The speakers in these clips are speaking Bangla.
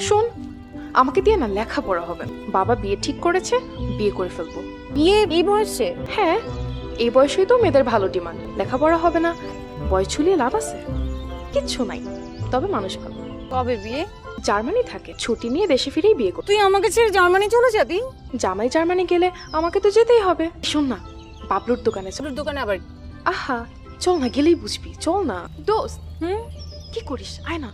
শোন, আমাকে দিয়ে না লেখাপড়া হবে না। বাবা বিয়ে ঠিক করেছে, বিয়ে করে ফেলবো। বিয়ে এই বয়সে? হ্যাঁ, এই বয়সেই তো মেয়েদের ভালো ডিমান্ড। লেখাপড়া হবে না, বয়স ছুলিয়ে লাভ আছে? কিচ্ছু নাই, তবে মানুষ ভালো। কবে বিয়ে? জার্মানি থাকে, ছুটি নিয়ে দেশে ফিরেই বিয়ে করতে। তুই আমাকে ছেড়ে জার্মানি চলে যাবি? জামাই জার্মানি গেলে আমাকে তো যেতেই হবে। শোন না, বাবলুর দোকানে চল। তোর দোকানে আবার? আহা, চল না, গেলেই বুঝবি। চল না দোস্ত। হুম, কি করিস? আয় না।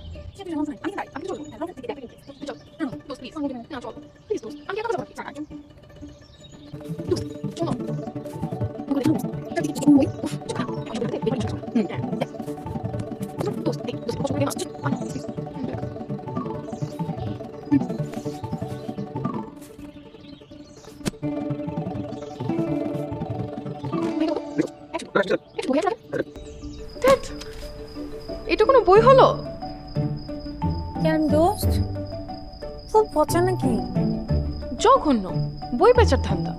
এটা কোনো বই হলো? কেন দোস্ত, খুব পচা নাকি? জঘন্য বই বেচার ধান্দা।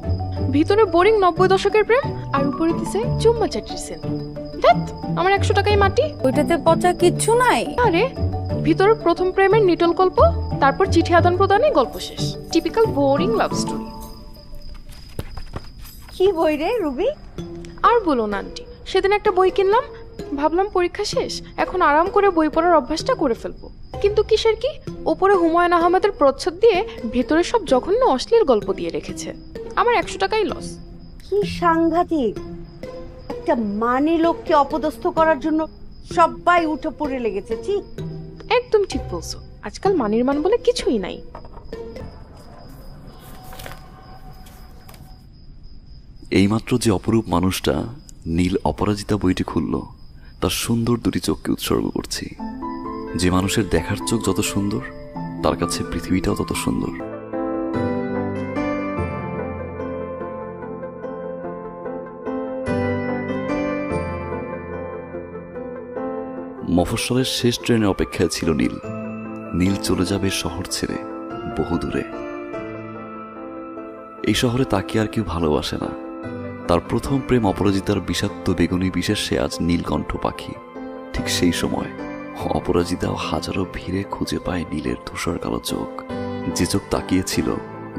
ভিতরে বোরিং 90 দশকের প্রেম, আর উপরে দিছে চুম্মা চাটির সেন। ধ্যাৎ, আমার 100 টাকাই মাটি। ওইটাতে পচা কিচ্ছু নাই। আরে ভিতরে প্রথম প্রেমের নিটল গল্প, তারপর চিঠি আদান প্রদানে গল্প শেষ। Typical boring love story. কি বই রে রুবি? আর বলো না আন্টি, সেদিন একটা বই কিনলাম, ভাবলাম পরীক্ষা শেষ, এখন আরাম করে বই পড়ার অভ্যাসটা করে ফেলবো। কিন্তু কিসের কি, ওপরে হুমায়ুন আহমেদের প্রচ্ছদ দিয়ে ভেতরে সব জঘন্য অশ্লীল গল্প দিয়ে রেখেছে। আমার 100 টাকাই লস। কি সাংঘাতিক! একটা মানে লোককে অপদস্থ করার জন্য সবাই উঠে পড়ে লেগেছে। ঠিক একদম ঠিক বলছো, আজকাল মানির মান বলে কিছুই নাই। এইমাত্র যে অপরূপ মানুষটা নীল অপরাজিতা বইটি খুলল, তার সুন্দর দুটি চোখকে উৎসর্গ করছি। যে মানুষের দেখার চোখ যত সুন্দর, তার কাছে পৃথিবীটাও তত সুন্দর। মফস্বলের শেষ ট্রেনের অপেক্ষায় ছিল নীল। নীল চলে যাবে শহর ছেড়ে বহু দূরে। এই শহরে তাকে আর কেউ ভালোবাসে না। তার প্রথম প্রেম অপরাজিতার বিষাক্ত বেগুনি বিষের সে আজ নীলকণ্ঠ পাখি। ঠিক সেই সময় অপরাজিতাও হাজারো ভিড়ে খুঁজে পায় নীলের ধূসর কালো চোখ, যে চোখ তাকিয়েছিল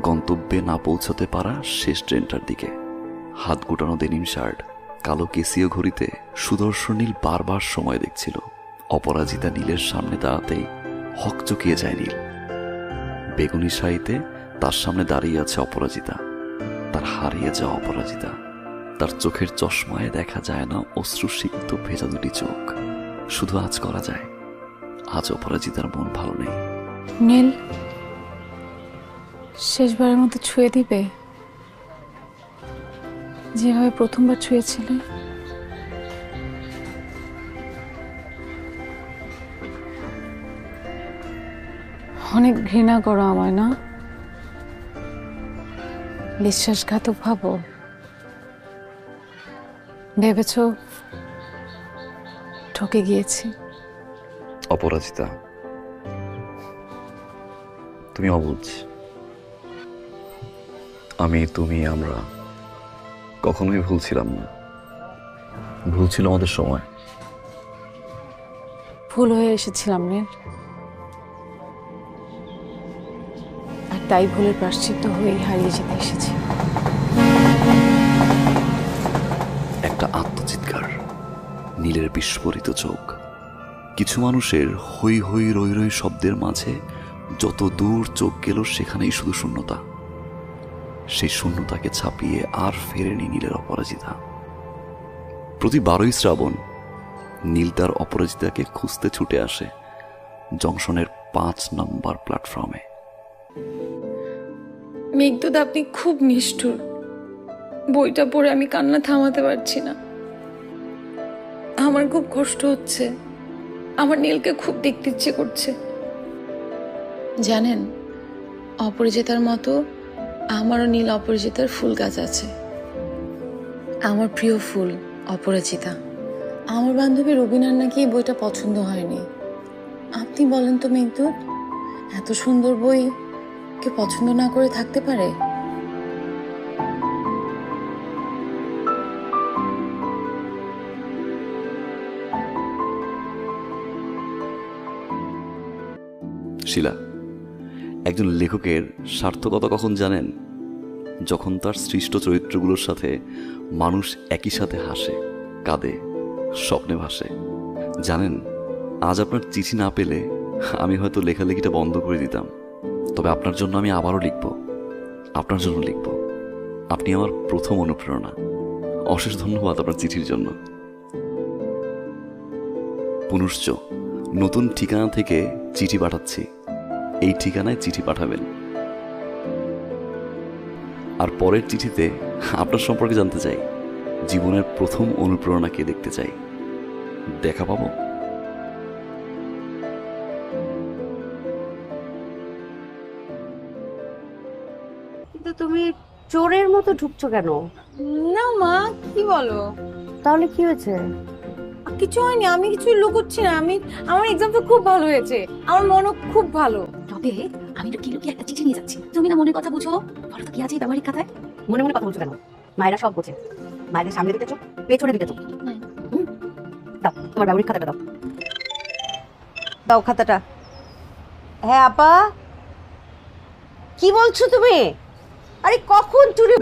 গন্তব্যে না পৌঁছতে পারা শেষ ট্রেনটার দিকে। হাত গুটানো ডেনিম শার্ট, কালো কেসিও ঘড়িতে সুদর্শন নীল বারবার সময় দেখছিল। অপরাজিতা নীলের সামনে দাঁড়াতেই হকচকিয়ে যায় নীল। বেগুনি শাড়িতে তার সামনে দাঁড়িয়ে আছে অপরাজিতা, তার হারিয়ে যাওয়া অপরাজিতা। তার চোখের চশমায় দেখা যায় না অশ্রুসিক্ত ভেজা দুটি চোখ। শুধু আজ করা যায়, আজ অপরাজিতার মন ভালো নেই। নীল, শেষবারের মতো ছুঁয়ে দিবে, যেভাবে প্রথমবার ছুঁয়েছিলে। অনেক ঘৃণা করো আমায় না? বিশ্বাসঘাতক ভাবো? ভেবেছ ঠকে গিয়েছি? অপরাজিতা, তুমি অবুঝ। আমি, তুমি, আমরা কখনোই ভুল ছিলাম না। ভুল ছিল আমাদের সময়। ভুল হয়ে এসেছিলাম নীল, আর তাই ভুলের প্রায়শ্চিত্ত হয়েই হারিয়ে যেতে এসেছি। একটা আত্মচিৎকার, নীলের বিস্ফোরিত চোখ। কিছু মানুষের হই হই রই রই শব্দের মাঝে যত দূর চোখ গেল সেখানেই শুধু শূন্যতা। সেই শূন্যতাকে ছাপিয়ে আর ফেরেনি নীলের অপরাজিতা। প্রতি 12ই শ্রাবণ নীল তার অপরাজিতাকে খুঁজতে ছুটে আসে জংশনের 5 নম্বর প্ল্যাটফর্মে। মেঘদূত, আপনি খুব নিষ্ঠুর। বইটা পড়ে আমি কান্না থামাতে পারছি না। আমার খুব কষ্ট হচ্ছে, আমার নীলকে খুব দেখতে ইচ্ছে করছে। জানেন, অপরিচিতার মতো আমারও নীল অপরিচিতার ফুল গাছ আছে। আমার প্রিয় ফুল অপরাজিতা। আমার বান্ধবী রুবিনার নাকি এই বইটা পছন্দ হয়নি। আপনি বলেন তো মেঘদূত, এত সুন্দর বই কে পছন্দ না করে থাকতে পারে? শিলা, একজন লেখকের সার্থকতা কখন জানেন? যখন তার সৃষ্ট চরিত্রগুলোর সাথে মানুষ একই সাথে হাসে, কাঁদে, স্বপ্নে ভাসে। জানেন, আজ আপনার চিঠি না পেলে আমি হয়তো লেখালেখিটা বন্ধ করে দিতাম। তবে আপনার জন্য আমি আবারও লিখব, আপনার জন্য লিখব। আপনি আমার প্রথম অনুপ্রেরণা। অশেষ ধন্যবাদ আপনার চিঠির জন্য। পুনশ্চ নতুন ঠিকানা থেকে চিঠি পাঠাচ্ছি। এই ঠিকানায় চিঠি পাঠাবেন। আর পরের চিঠিতে আপনার সম্পর্কে জানতে চাই। জীবনের প্রথম অনুপ্রেরণাকে দেখতে চাই। দেখা পাবো? কিন্তু তুমি চোরের মতো ঢুকছো কেন? না মা, কি বলো? তাহলে কি হয়েছে? কিছু হয়নি, আমি কিছু লুকোচ্ছি না। আমার এক্সামটা খুব ভালো হয়েছে, আমার মনও খুব ভালো। তবে আমি তো কি একটা চিঠি নিয়ে যাচ্ছি, তুমি না মনের কথা বুঝো। বলো তো কি আছে এই ব্যবহারিক খাতায়? মনে মনে কথা বলছো কেন? মায়েরা সব বোঝে। মায়েদের সামনে দিতেছো, পেছনে দিতেছো। দাও তোমার ব্যবহারিক খাতাটা দাও। দাও খাতাটা। হ্যাঁ আপা, কি বলছো তুমি? আরে কখন চুরি